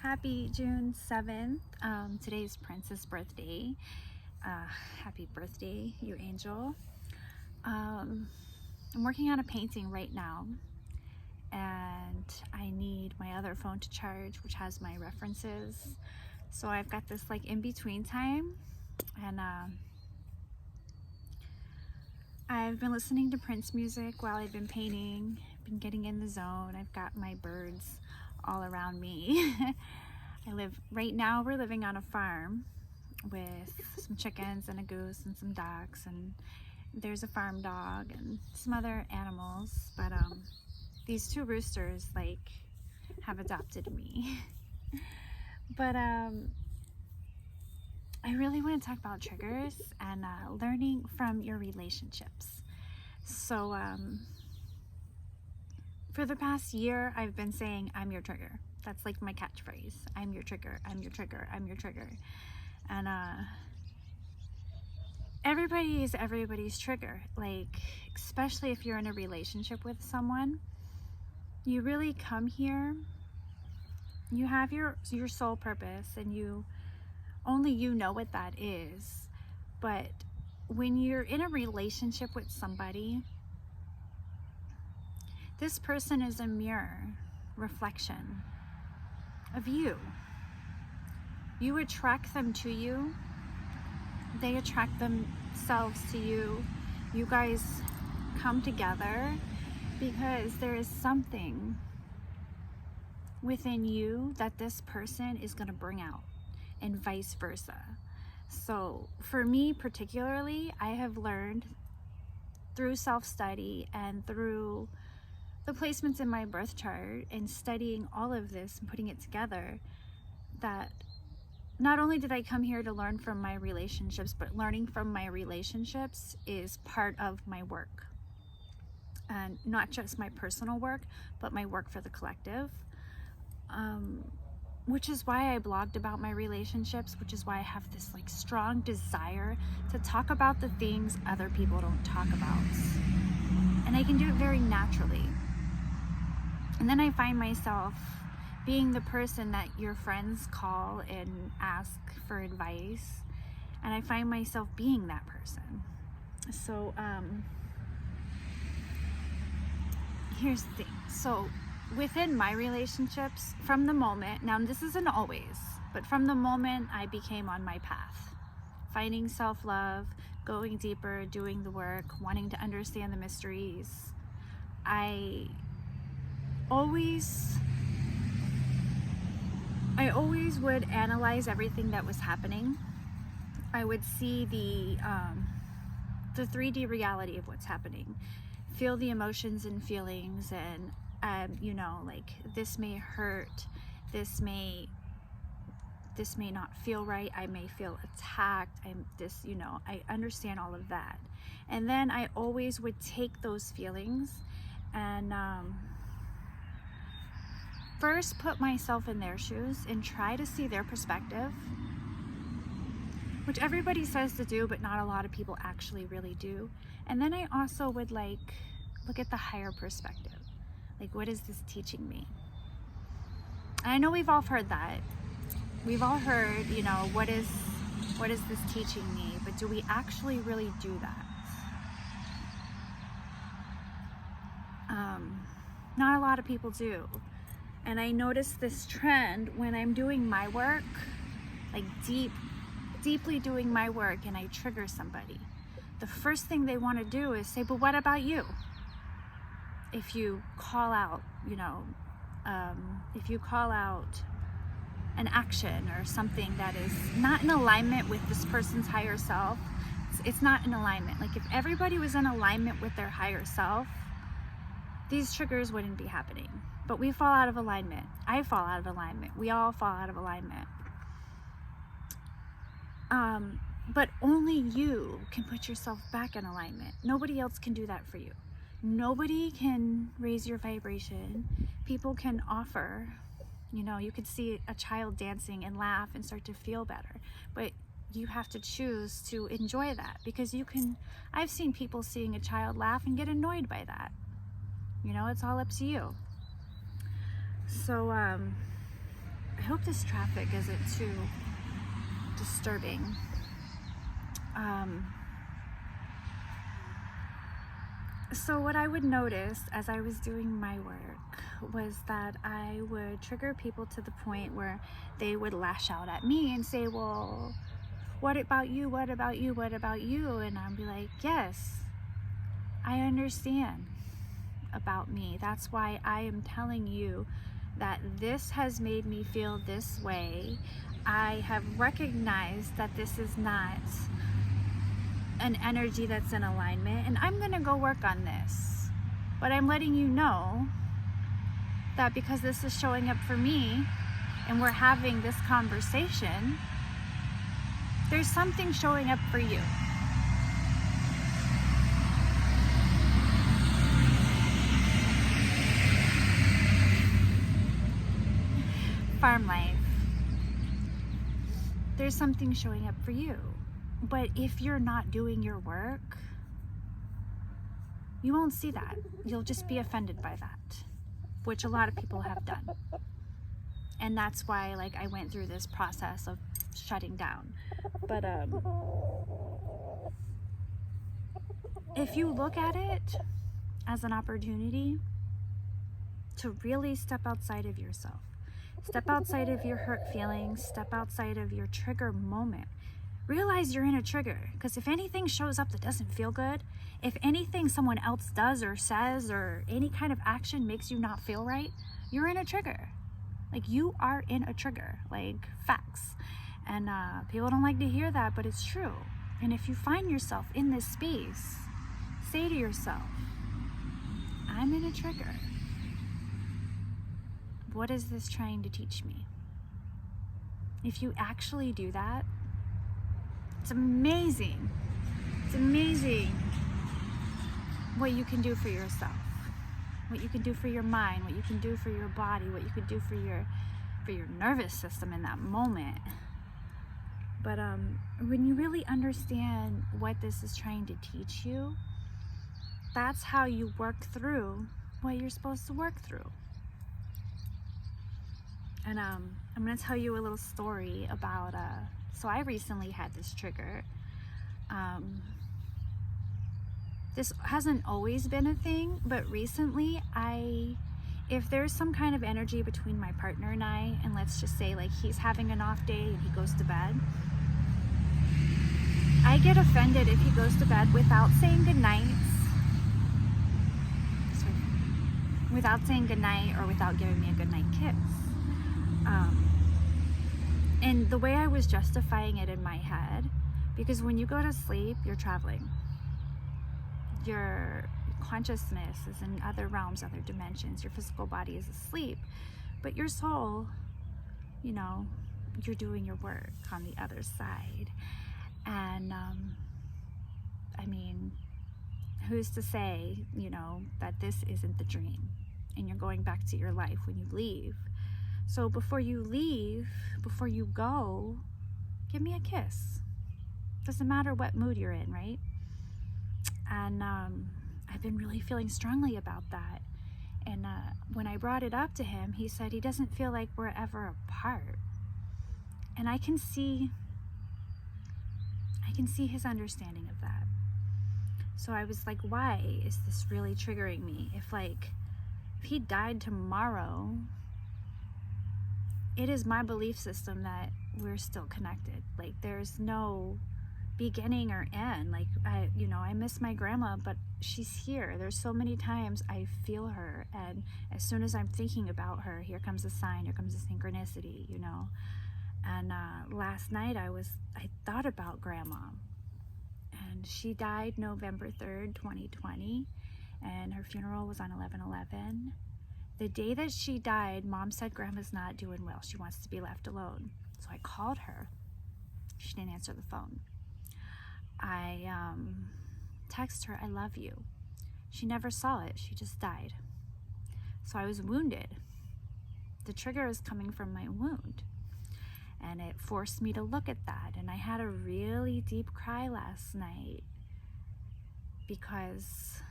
Happy June 7th. Today's Prince's birthday. Happy birthday, you angel. I'm working on a painting right now, and I need my other phone to charge, which has my references. So I've got this like in between time, and I've been listening to Prince music while I've been painting. I've been getting in the zone. I've got my birds all around me. Right now we're living on a farm with some chickens and a goose and some ducks, and there's a farm dog and some other animals, but these two roosters like have adopted me. But I really want to talk about triggers and learning from your relationships. So for the past year I've been saying I'm your trigger. That's like my catchphrase. I'm your trigger, I'm your trigger, I'm your trigger. And everybody is everybody's trigger. Like, especially if you're in a relationship with someone, you really come here, you have your sole purpose, and only you know what that is. But when you're in a relationship with somebody, this person is a mirror reflection of you. You attract them to you, they attract themselves to you. You guys come together because there is something within you that this person is going to bring out, and vice versa. So for me particularly, I have learned through self-study and through the placements in my birth chart and studying all of this and putting it together, that not only did I come here to learn from my relationships, but learning from my relationships is part of my work. And not just my personal work, but my work for the collective. Which is why I blogged about my relationships, which is why I have this like strong desire to talk about the things other people don't talk about. And I can do it very naturally. And then I find myself being the person that your friends call and ask for advice. And I find myself being that person. So here's the thing. So within my relationships, from the moment, now this isn't always, but from the moment I became on my path, finding self-love, going deeper, doing the work, wanting to understand the mysteries, I always would analyze everything that was happening. I would see the 3D reality of what's happening, feel the emotions and feelings, and like this may hurt, this may not feel right, I may feel attacked, I understand all of that. And then I always would take those feelings and first put myself in their shoes and try to see their perspective, which everybody says to do, but not a lot of people actually really do. And then I also would like look at the higher perspective. Like, what is this teaching me? And I know we've all heard that. We've all heard, what is this teaching me? But do we actually really do that? Not a lot of people do. And I noticed this trend when I'm doing my work, like deeply doing my work, and I trigger somebody. The first thing they want to do is say, but what about you? If you call out, if you call out an action or something that is not in alignment with this person's higher self, it's not in alignment. Like if everybody was in alignment with their higher self, these triggers wouldn't be happening. But we fall out of alignment. I fall out of alignment. We all fall out of alignment. But only you can put yourself back in alignment. Nobody else can do that for you. Nobody can raise your vibration. People can offer, you could see a child dancing and laugh and start to feel better, but you have to choose to enjoy that, because I've seen people seeing a child laugh and get annoyed by that. It's all up to you. So I hope this traffic isn't too disturbing. So what I would notice as I was doing my work was that I would trigger people to the point where they would lash out at me and say, well, what about you? What about you? What about you? And I'd be like, yes, I understand about me. That's why I am telling you that this has made me feel this way. I have recognized that this is not an energy that's in alignment, and I'm gonna go work on this. But I'm letting you know that because this is showing up for me and we're having this conversation, there's something showing up for you. Farm life. There's something showing up for you. But if you're not doing your work, you won't see that. You'll just be offended by that, which a lot of people have done. And that's why, like, I went through this process of shutting down. But if you look at it as an opportunity to really step outside of yourself, step outside of your hurt feelings, step outside of your trigger moment, realize you're in a trigger. Because if anything shows up that doesn't feel good, if anything someone else does or says or any kind of action makes you not feel right, you're in a trigger. Like, you are in a trigger, like, facts. And people don't like to hear that, but it's true. And if you find yourself in this space, say to yourself, I'm in a trigger. What is this trying to teach me? If you actually do that, it's amazing. It's amazing what you can do for yourself, what you can do for your mind, what you can do for your body, what you can do for your nervous system in that moment. But when you really understand what this is trying to teach you, that's how you work through what you're supposed to work through. And I'm going to tell you a little story about, so I recently had this trigger. This hasn't always been a thing, but recently if there's some kind of energy between my partner and I, and let's just say like he's having an off day and he goes to bed, I get offended if he goes to bed without saying goodnight, or without giving me a goodnight kiss. And the way I was justifying it in my head, because when you go to sleep, you're traveling. Your consciousness is in other realms, other dimensions. Your physical body is asleep, but your soul, you're doing your work on the other side. And I mean, who's to say, that this isn't the dream and you're going back to your life when you leave? So before you leave, before you go, give me a kiss. Doesn't matter what mood you're in, right? And I've been really feeling strongly about that. And when I brought it up to him, he said he doesn't feel like we're ever apart. And I can see his understanding of that. So I was like, why is this really triggering me? If he died tomorrow, it is my belief system that we're still connected. Like, there's no beginning or end. Like, I miss my grandma, but she's here. There's so many times I feel her, and as soon as I'm thinking about her, here comes a sign, here comes a synchronicity, And last night I thought about grandma, and she died November 3rd, 2020, and her funeral was on 11/11. The day that she died, Mom said grandma's not doing well. She wants to be left alone. So I called her. She didn't answer the phone. I texted her, I love you. She never saw it. She just died. So I was wounded. The trigger is coming from my wound. And it forced me to look at that. And I had a really deep cry last night because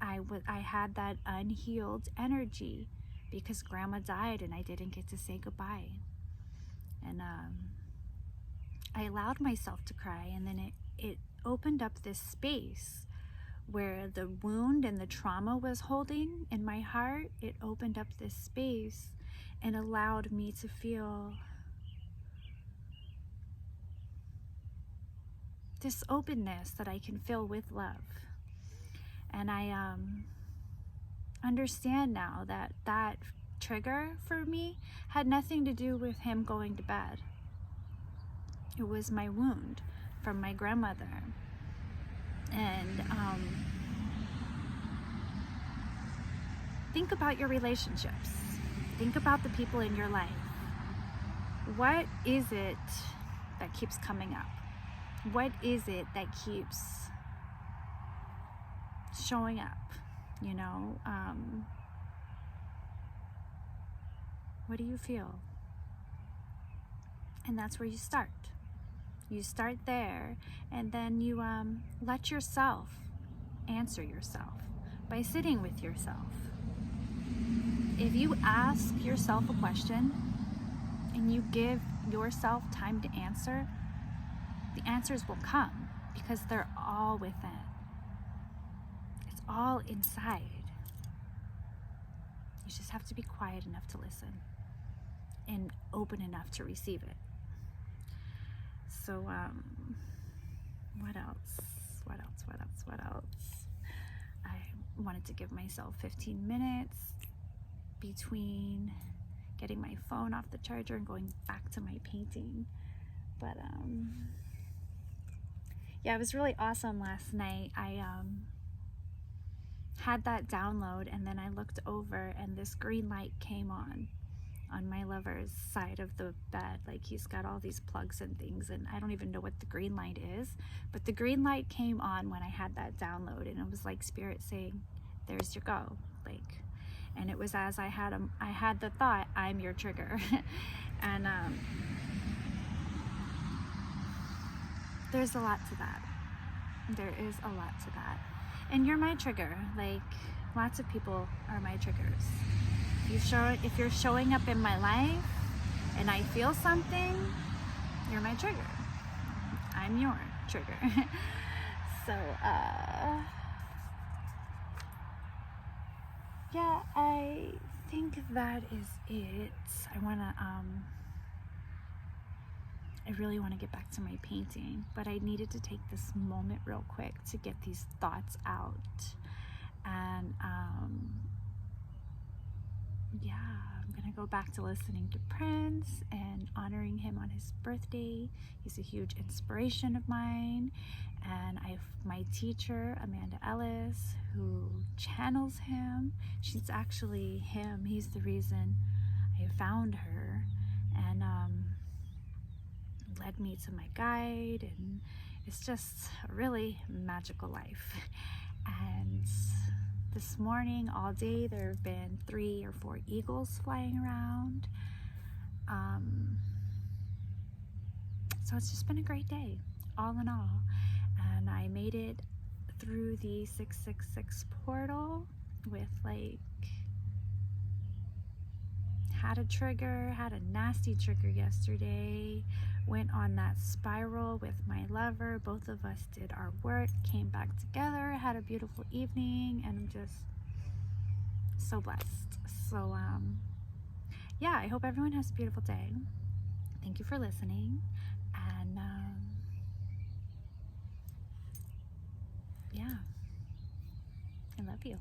I had that unhealed energy because grandma died and I didn't get to say goodbye. And I allowed myself to cry, and then it opened up this space where the wound and the trauma was holding in my heart. It opened up this space and allowed me to feel this openness that I can fill with love. And I understand now that that trigger for me had nothing to do with him going to bed. It was my wound from my grandmother. And think about your relationships. Think about the people in your life. What is it that keeps coming up? What is it that keeps showing up? You know, what do you feel? And that's where you start. You start there, and then you let yourself answer yourself by sitting with yourself. If you ask yourself a question and you give yourself time to answer, the answers will come because they're all within. It's all inside. You just have to be quiet enough to listen and open enough to receive it. So, what else? I wanted to give myself 15 minutes between getting my phone off the charger and going back to my painting. But, yeah, it was really awesome last night. I had that download, and then I looked over and this green light came on my lover's side of the bed. Like, he's got all these plugs and things, and I don't even know what the green light is, but the green light came on when I had that download, and it was like spirit saying, there's your go. Like, and it was as I had the thought, I'm your trigger. And there's a lot to that. There is a lot to that. And you're my trigger. Like, lots of people are my triggers. If you're showing up in my life and I feel something, you're my trigger. I'm your trigger. So, yeah, I think that is it. I really want to get back to my painting, but I needed to take this moment real quick to get these thoughts out. And, yeah, I'm gonna go back to listening to Prince and honoring him on his birthday. He's a huge inspiration of mine. And my teacher, Amanda Ellis, who channels him. She's actually him. He's the reason I found her and led me to my guide. And it's just a really magical life. And this morning, all day, there have been 3 or 4 eagles flying around. So it's just been a great day, all in all. And I made it through the 666 portal with, like, had a nasty trigger yesterday, went on that spiral with my lover. Both of us did our work, came back together, had a beautiful evening, and I'm just so blessed. So, yeah, I hope everyone has a beautiful day. Thank you for listening, and yeah, I love you.